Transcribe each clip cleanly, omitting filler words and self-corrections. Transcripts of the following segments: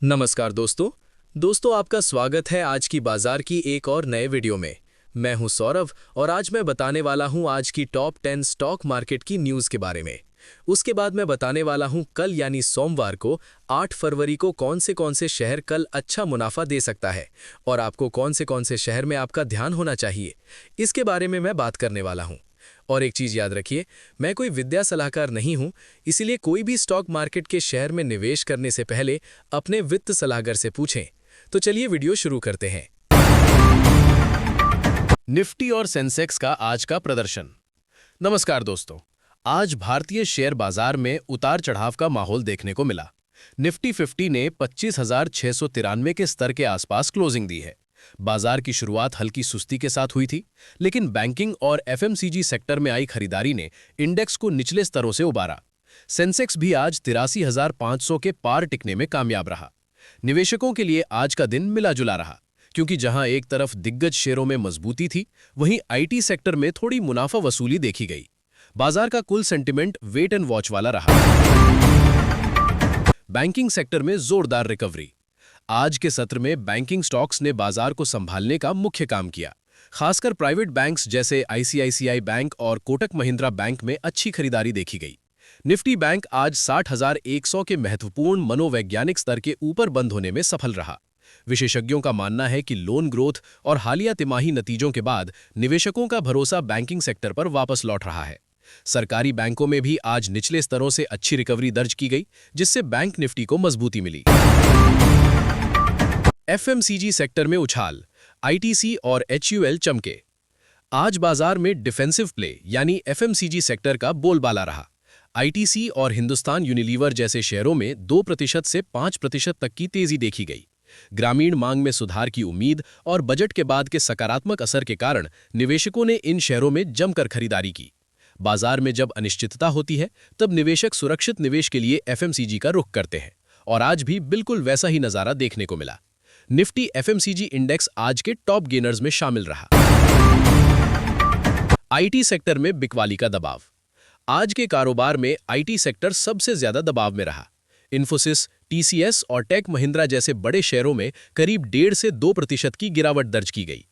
नमस्कार दोस्तों आपका स्वागत है आज की बाजार की एक और नए वीडियो में। मैं हूं सौरभ और आज मैं बताने वाला हूं आज की टॉप 10 स्टॉक मार्केट की न्यूज़ के बारे में। उसके बाद मैं बताने वाला हूं कल यानी सोमवार को 8 फरवरी को कौन से शहर कल अच्छा मुनाफा दे सकता है और आपको कौन से शहर में आपका ध्यान होना चाहिए, इसके बारे में मैं बात करने वाला हूं। और एक चीज़ याद रखिए, मैं कोई विद्या सलाहकार नहीं हूं, इसीलिए कोई भी स्टॉक मार्केट के शेयर में निवेश करने से पहले अपने वित्त सलाहकार से पूछें। तो चलिए वीडियो शुरू करते हैं। निफ्टी और सेंसेक्स का आज का प्रदर्शन। नमस्कार दोस्तों, आज भारतीय शेयर बाजार में उतार चढ़ाव का माहौल देखने को मिला। निफ्टी 50 ने 25,693 के स्तर के आसपास क्लोजिंग दी है। बाजार की शुरुआत हल्की सुस्ती के साथ हुई थी, लेकिन बैंकिंग और एफएमसीजी सेक्टर में आई खरीदारी ने इंडेक्स को निचले स्तरों से उबारा। सेंसेक्स भी आज 83,500 के पार टिकने में कामयाब रहा। निवेशकों के लिए आज का दिन मिला जुला रहा, क्योंकि जहां एक तरफ दिग्गज शेयरों में मजबूती थी, वहीं आईटी सेक्टर में थोड़ी मुनाफा वसूली देखी गई। बाजार का कुल सेंटिमेंट वेट एंड वॉच वाला रहा। बैंकिंग सेक्टर में जोरदार रिकवरी। आज के सत्र में बैंकिंग स्टॉक्स ने बाजार को संभालने का मुख्य काम किया। खासकर प्राइवेट बैंक्स जैसे आईसीआईसीआई बैंक और कोटक महिंद्रा बैंक में अच्छी खरीदारी देखी गई। निफ्टी बैंक आज 60,100 के महत्वपूर्ण मनोवैज्ञानिक स्तर के ऊपर बंद होने में सफल रहा। विशेषज्ञों का मानना है कि लोन ग्रोथ और हालिया तिमाही नतीजों के बाद निवेशकों का भरोसा बैंकिंग सेक्टर पर वापस लौट रहा है। सरकारी बैंकों में भी आज निचले स्तरों से अच्छी रिकवरी दर्ज की गई, जिससे बैंक निफ्टी को मजबूती मिली। एफएमसीजी सेक्टर में उछाल, आईटीसी और एचयूएल चमके। आज बाजार में डिफेंसिव प्ले यानी एफएमसीजी सेक्टर का बोलबाला रहा। आईटीसी और हिंदुस्तान यूनिलीवर जैसे शेयरों में 2% से 5% तक की तेजी देखी गई। ग्रामीण मांग में सुधार की उम्मीद और बजट के बाद के सकारात्मक असर के कारण निवेशकों ने इन शेयरों में जमकर खरीदारी की। बाजार में जब अनिश्चितता होती है, तब निवेशक सुरक्षित निवेश के लिए एफएमसीजी का रुख करते हैं, और आज भी बिल्कुल वैसा ही नजारा देखने को मिला। निफ्टी एफएमसीजी इंडेक्स आज के टॉप गेनर्स में शामिल रहा। आईटी सेक्टर में बिकवाली का दबाव। आज के कारोबार में आईटी सेक्टर सबसे ज्यादा दबाव में रहा। इन्फोसिस, टीसीएस और टेक महिंद्रा जैसे बड़े शेयरों में करीब 1.5 से 2% की गिरावट दर्ज की गई।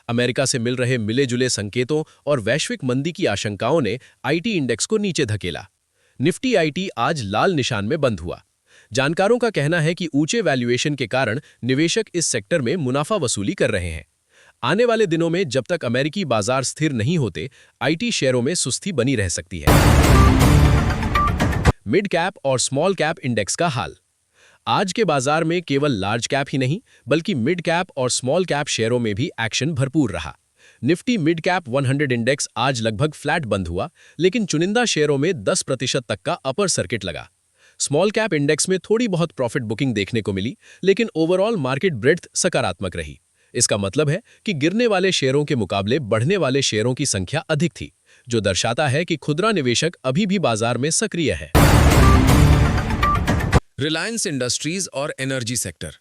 अमेरिका से मिल रहे मिले जुले संकेतों और वैश्विक मंदी की आशंकाओं ने आईटी इंडेक्स को नीचे धकेला। निफ्टी आईटी आज लाल निशान में बंद हुआ। जानकारों का कहना है कि ऊंचे वैल्यूएशन के कारण निवेशक इस सेक्टर में मुनाफा वसूली कर रहे हैं। आने वाले दिनों में जब तक अमेरिकी बाजार स्थिर नहीं होते, आईटी शेयरों में सुस्ती बनी रह सकती है। मिड कैप और स्मॉल कैप इंडेक्स का हाल। आज के बाजार में केवल लार्ज कैप ही नहीं, बल्कि मिड कैप और स्मॉल कैप शेयरों में भी एक्शन भरपूर रहा। निफ्टी मिड कैप 100 इंडेक्स आज लगभग फ्लैट बंद हुआ, लेकिन चुनिंदा शेयरों में 10% तक का अपर सर्किट लगा। स्मॉल कैप इंडेक्स में थोड़ी बहुत प्रॉफिट बुकिंग देखने को मिली, लेकिन ओवरऑल मार्केट ब्रेड्थ सकारात्मक रही। इसका मतलब है कि गिरने वाले शेयरों के मुकाबले बढ़ने वाले शेयरों की संख्या अधिक थी, जो दर्शाता है कि खुदरा निवेशक अभी भी बाजार में सक्रिय है। रिलायंस इंडस्ट्रीज और एनर्जी सेक्टर।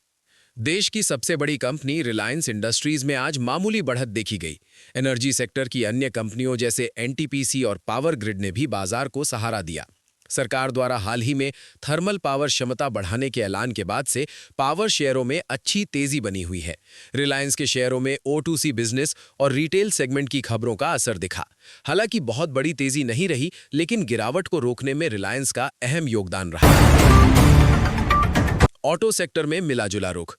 देश की सबसे बड़ी कंपनी रिलायंस इंडस्ट्रीज में आज मामूली बढ़त देखी गई। एनर्जी सेक्टर की अन्य कंपनियों जैसे एनटीपीसी और पावर ग्रिड ने भी बाजार को सहारा दिया। सरकार द्वारा हाल ही में थर्मल पावर क्षमता बढ़ाने के ऐलान के बाद से पावर शेयरों में अच्छी तेजी बनी हुई है। रिलायंस के शेयरों में O2C बिजनेस और रिटेल सेगमेंट की खबरों का असर दिखा। हालांकि बहुत बड़ी तेजी नहीं रही, लेकिन गिरावट को रोकने में रिलायंस का अहम योगदान रहा। ऑटो सेक्टर में मिला-जुला रुख।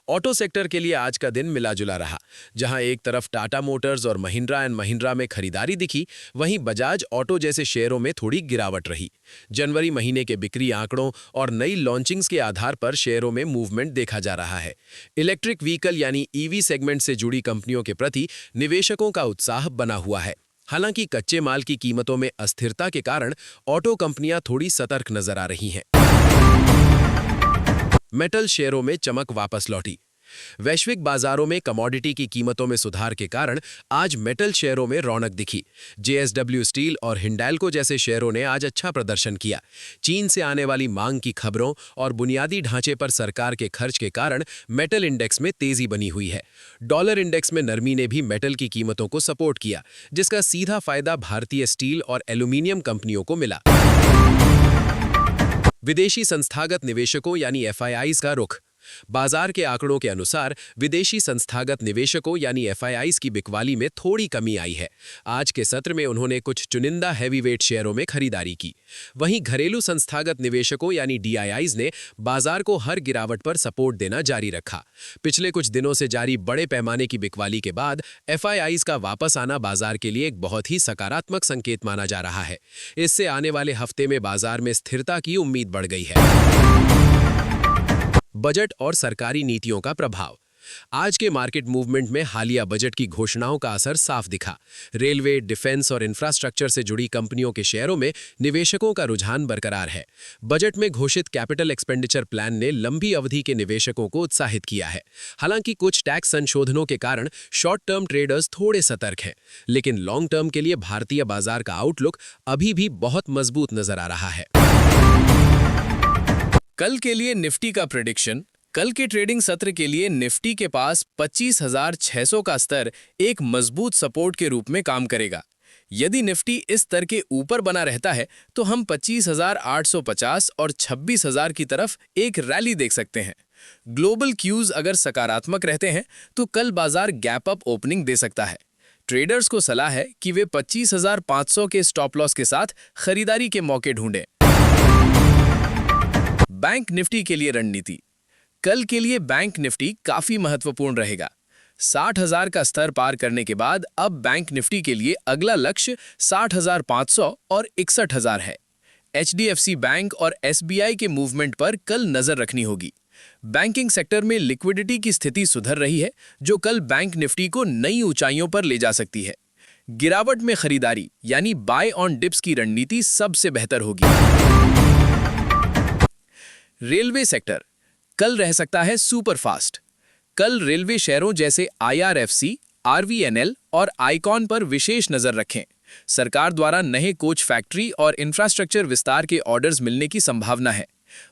ऑटो सेक्टर के लिए आज का दिन मिला-जुला रहा। जहां एक तरफ टाटा मोटर्स और महिंद्रा एंड महिंद्रा में खरीदारी दिखी, वहीं बजाज ऑटो जैसे शेयरों में थोड़ी गिरावट रही। जनवरी महीने के बिक्री आंकड़ों और नई लॉन्चिंग्स के आधार पर शेयरों में मूवमेंट देखा जा रहा है। इलेक्ट्रिक व्हीकल यानी ईवी सेगमेंट से जुड़ी कंपनियों के प्रति निवेशकों का उत्साह बना हुआ है। हालांकि कच्चे माल की कीमतों में अस्थिरता के कारण ऑटो कंपनियां थोड़ी सतर्क नजर आ रही हैं। मेटल शेयरों में चमक वापस लौटी। वैश्विक बाजारों में कमोडिटी की कीमतों में सुधार के कारण आज मेटल शेयरों में रौनक दिखी। जेएसडब्ल्यू स्टील और हिंडैल्को जैसे शेयरों ने आज अच्छा प्रदर्शन किया। चीन से आने वाली मांग की खबरों और बुनियादी ढांचे पर सरकार के खर्च के कारण मेटल इंडेक्स में तेजी बनी हुई है। डॉलर इंडेक्स में नरमी ने भी मेटल की कीमतों को सपोर्ट किया, जिसका सीधा फायदा भारतीय स्टील और एल्यूमिनियम कंपनियों को मिला। विदेशी संस्थागत निवेशकों यानी एफआईआईज का रुख। बाजार के आंकड़ों के अनुसार विदेशी संस्थागत निवेशकों यानी एफआईआईज की बिकवाली में थोड़ी कमी आई है। आज के सत्र में उन्होंने कुछ चुनिंदा हैवीवेट शेयरों में खरीदारी की। वहीं घरेलू संस्थागत निवेशकों यानी डीआईआईज ने बाजार को हर गिरावट पर सपोर्ट देना जारी रखा। पिछले कुछ दिनों से जारी बड़े पैमाने की बिकवाली के बाद एफआईआईज का वापस आना बाजार के लिए एक बहुत ही सकारात्मक संकेत माना जा रहा है। इससे आने वाले हफ्ते में बाजार में स्थिरता की उम्मीद बढ़ गई है। बजट और सरकारी नीतियों का प्रभाव। आज के मार्केट मूवमेंट में हालिया बजट की घोषणाओं का असर साफ दिखा। रेलवे, डिफेंस और इंफ्रास्ट्रक्चर से जुड़ी कंपनियों के शेयरों में निवेशकों का रुझान बरकरार है। बजट में घोषित कैपिटल एक्सपेंडिचर प्लान ने लंबी अवधि के निवेशकों को उत्साहित किया है। हालांकि कुछ टैक्स संशोधनों के कारण शॉर्ट टर्म ट्रेडर्स थोड़े सतर्क हैं, लेकिन लॉन्ग टर्म के लिए भारतीय बाजार का आउटलुक अभी भी बहुत मजबूत नजर आ रहा है। कल के लिए निफ्टी का प्रेडिक्शन। कल के ट्रेडिंग सत्र के लिए निफ्टी के पास 25,600 का स्तर एक मजबूत सपोर्ट के रूप में काम करेगा। यदि निफ्टी इस स्तर के ऊपर बना रहता है तो हम 25,850 और 26,000 की तरफ एक रैली देख सकते हैं। ग्लोबल क्यूज अगर सकारात्मक रहते हैं तो कल बाजार गैप अप ओपनिंग दे सकता है। ट्रेडर्स को सलाह है कि वे 25,500 के स्टॉप लॉस के साथ खरीदारी के मौके ढूंढें। बैंक निफ्टी के लिए रणनीति। कल के लिए बैंक निफ्टी काफी महत्वपूर्ण रहेगा। 60,000 का स्तर पार करने के बाद अब बैंक निफ्टी के लिए अगला लक्ष्य 60,500 और 61,000 है। एचडीएफसी बैंक और एसबीआई के मूवमेंट पर कल नजर रखनी होगी। बैंकिंग सेक्टर में लिक्विडिटी की स्थिति सुधर रही है, जो कल बैंक निफ्टी को नई ऊंचाइयों पर ले जा सकती है। गिरावट में खरीदारी यानी बाय ऑन डिप्स की रणनीति सबसे बेहतर होगी। रेलवे सेक्टर कल रह सकता है सुपरफास्ट। कल रेलवे शेयरों जैसे आईआरएफसी, आरवीएनएल और आइकॉन पर विशेष नजर रखें। सरकार द्वारा नए कोच फैक्ट्री और इंफ्रास्ट्रक्चर विस्तार के ऑर्डर्स मिलने की संभावना है।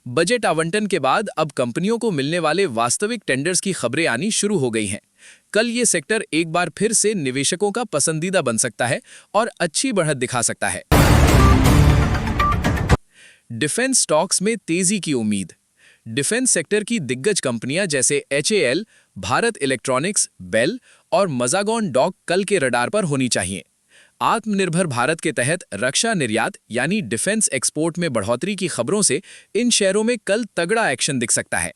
बजट आवंटन के बाद अब कंपनियों को मिलने वाले वास्तविक टेंडर्स की खबरें आनी शुरू हो गई हैं। कल ये सेक्टर एक बार फिर से निवेशकों का पसंदीदा बन सकता है और अच्छी बढ़त दिखा सकता है। डिफेंस स्टॉक्स में तेजी की उम्मीद। डिफेंस सेक्टर की दिग्गज कंपनियां जैसे एचएएल, भारत इलेक्ट्रॉनिक्स, बेल और मज़ागॉन डॉक कल के रडार पर होनी चाहिए। आत्मनिर्भर भारत के तहत रक्षा निर्यात यानी डिफेंस एक्सपोर्ट में बढ़ोतरी की खबरों से इन शेयरों में कल तगड़ा एक्शन दिख सकता है।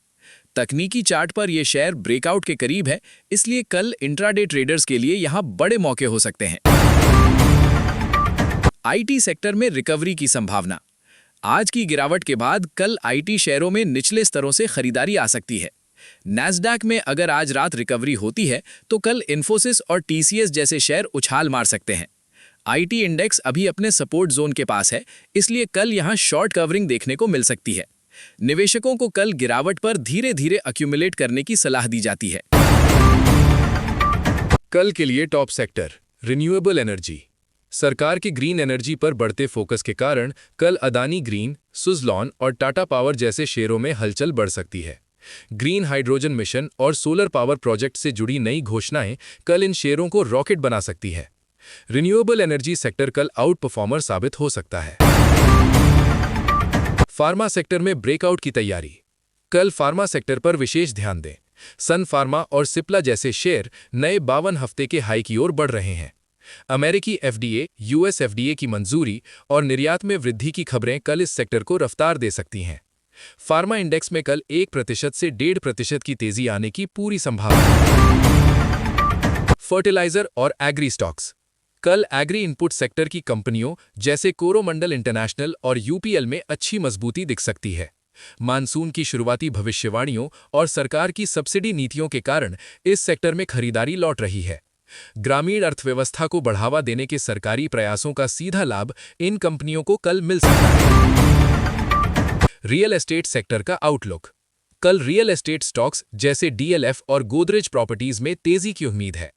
तकनीकी चार्ट पर यह शेयर ब्रेकआउट के करीब है, इसलिए कल इंट्राडे ट्रेडर्स के लिए यहां बड़े मौके हो सकते हैं। आईटी सेक्टर में रिकवरी की संभावना। आज की गिरावट के बाद कल आईटी शेयरों में निचले स्तरों से खरीदारी आ सकती है। नैस्डैक में अगर आज रात रिकवरी होती है तो कल इन्फोसिस और टीसीएस जैसे शेयर उछाल मार सकते हैं। आईटी इंडेक्स अभी अपने सपोर्ट जोन के पास है, इसलिए कल यहां शॉर्ट कवरिंग देखने को मिल सकती है। निवेशकों को कल गिरावट पर धीरे धीरे अक्यूमुलेट करने की सलाह दी जाती है। कल के लिए टॉप सेक्टर रिन्यूएबल एनर्जी। सरकार के ग्रीन एनर्जी पर बढ़ते फोकस के कारण कल अदानी ग्रीन, सुज़लॉन और टाटा पावर जैसे शेयरों में हलचल बढ़ सकती है। ग्रीन हाइड्रोजन मिशन और सोलर पावर प्रोजेक्ट से जुड़ी नई घोषणाएं कल इन शेयरों को रॉकेट बना सकती है। रिन्यूएबल एनर्जी सेक्टर कल आउट परफॉर्मर साबित हो सकता है। फार्मा सेक्टर में ब्रेकआउट की तैयारी। कल फार्मा सेक्टर पर विशेष ध्यान दें। सन फार्मा और सिप्ला जैसे शेयर नए 52 हफ्ते के हाई की ओर बढ़ रहे हैं। अमेरिकी एफडीए, यूएस एफडीए की मंजूरी और निर्यात में वृद्धि की खबरें कल इस सेक्टर को रफ्तार दे सकती हैं। फार्मा इंडेक्स में कल 1% से 1.5% की तेजी आने की पूरी संभावना है। फर्टिलाइजर और एग्री स्टॉक्स। कल एग्री इनपुट सेक्टर की कंपनियों जैसे कोरोमंडल इंटरनेशनल और यूपीएल में अच्छी मजबूती दिख सकती है। मानसून की शुरुआती भविष्यवाणियों और सरकार की सब्सिडी नीतियों के कारण इस सेक्टर में खरीदारी लौट रही है। ग्रामीण अर्थव्यवस्था को बढ़ावा देने के सरकारी प्रयासों का सीधा लाभ इन कंपनियों को कल मिल सकता है। रियल एस्टेट सेक्टर का आउटलुक। कल रियल एस्टेट स्टॉक्स जैसे डीएलएफ और गोदरेज प्रॉपर्टीज में तेजी की उम्मीद है।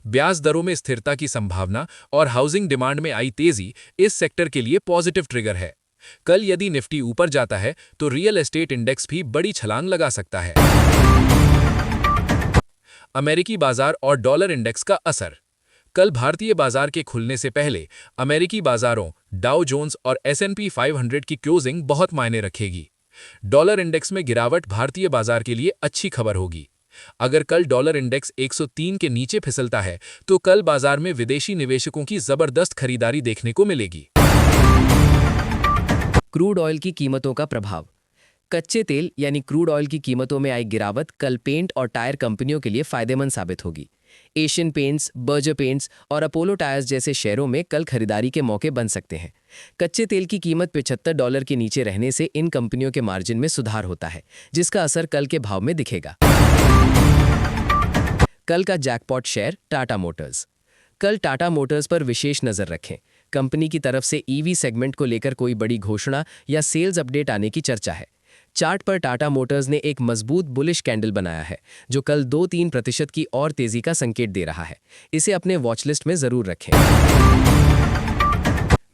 ब्याज दरों में स्थिरता की संभावना और हाउसिंग डिमांड में आई तेजी इस सेक्टर के लिए पॉजिटिव ट्रिगर है। कल यदि निफ्टी ऊपर जाता है तो रियल एस्टेट इंडेक्स भी बड़ी छलांग लगा सकता है। अमेरिकी बाजार और डॉलर इंडेक्स का असर। कल भारतीय बाजार के खुलने से पहले अमेरिकी बाजारों डाउ जोन्स और S&P 500 की क्लोजिंग बहुत मायने रखेगी। डॉलर इंडेक्स में गिरावट भारतीय बाजार के लिए अच्छी खबर होगी। अगर कल डॉलर इंडेक्स 103 के नीचे फिसलता है तो कल बाजार में विदेशी निवेशकों की जबरदस्त खरीदारी देखने को मिलेगी। क्रूड ऑयल की कीमतों का प्रभाव। कच्चे तेल यानी क्रूड ऑयल की कीमतों में आई गिरावट कल पेंट और टायर कंपनियों के लिए फायदेमंद साबित होगी। एशियन पेंट्स, बर्जर पेंट्स और अपोलो टायर्स जैसे शेयरों में कल खरीदारी के मौके बन सकते हैं। कच्चे तेल की कीमत $75 के नीचे रहने से इन कंपनियों के मार्जिन में सुधार होता है, जिसका असर कल के भाव में दिखेगा। कल का जैकपॉट शेयर टाटा मोटर्स। कल टाटा मोटर्स पर विशेष नजर रखें। कंपनी की तरफ से ईवी सेगमेंट को लेकर कोई बड़ी घोषणा या सेल्स अपडेट आने की चर्चा है। चार्ट पर टाटा मोटर्स ने एक मजबूत बुलिश कैंडल बनाया है, जो कल 2-3% की और तेजी का संकेत दे रहा है। इसे अपने वॉचलिस्ट में जरूर रखें।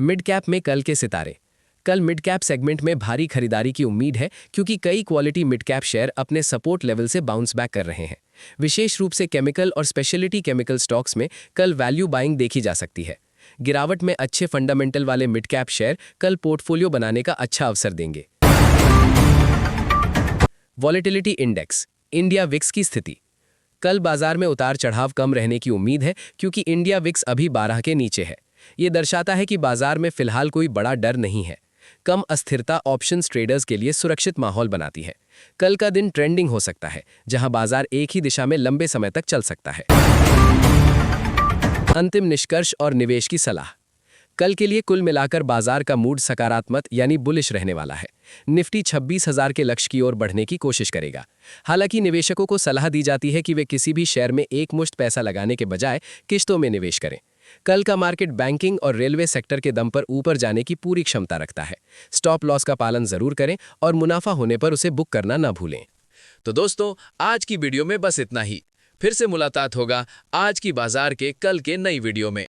मिड कैप में कल के सितारे। कल मिड कैप सेगमेंट में भारी खरीदारी की उम्मीद है, क्योंकि कई क्वालिटी मिड कैप शेयर अपने सपोर्ट लेवल से बाउंस बैक कर रहे हैं। विशेष रूप से केमिकल और स्पेशलिटी केमिकल स्टॉक्स में कल वैल्यू बाइंग देखी जा सकती है। गिरावट में अच्छे फंडामेंटल वाले मिड कैप शेयर कल पोर्टफोलियो बनाने का अच्छा अवसर देंगे। वॉलेटिलिटी इंडेक्स, इंडिया विक्स की स्थिति। कल बाजार में उतार चढ़ाव कम रहने की उम्मीद है, क्योंकि इंडिया विक्स अभी 12 के नीचे है। ये दर्शाता है कि बाजार में फिलहाल कोई बड़ा डर नहीं है। कम अस्थिरता ऑप्शंस ट्रेडर्स के लिए सुरक्षित माहौल बनाती है। कल का दिन ट्रेंडिंग हो सकता है, जहां बाजार एक ही दिशा में लंबे समय तक चल सकता है। अंतिम निष्कर्ष और निवेश की सलाह। कल के लिए कुल मिलाकर बाजार का मूड सकारात्मक यानी बुलिश रहने वाला है। निफ्टी 26,000 के लक्ष्य की ओर बढ़ने की कोशिश करेगा। हालांकि निवेशकों को सलाह दी जाती है कि वे किसी भी शेयर में एकमुश्त पैसा लगाने के बजाय किश्तों में निवेश करें। कल का मार्केट बैंकिंग और रेलवे सेक्टर के दम पर ऊपर जाने की पूरी क्षमता रखता है। स्टॉप लॉस का पालन जरूर करें और मुनाफा होने पर उसे बुक करना न भूलें। तो दोस्तों, आज की वीडियो में बस इतना ही। फिर से मुलाकात होगा आज की बाजार के कल के नई वीडियो में।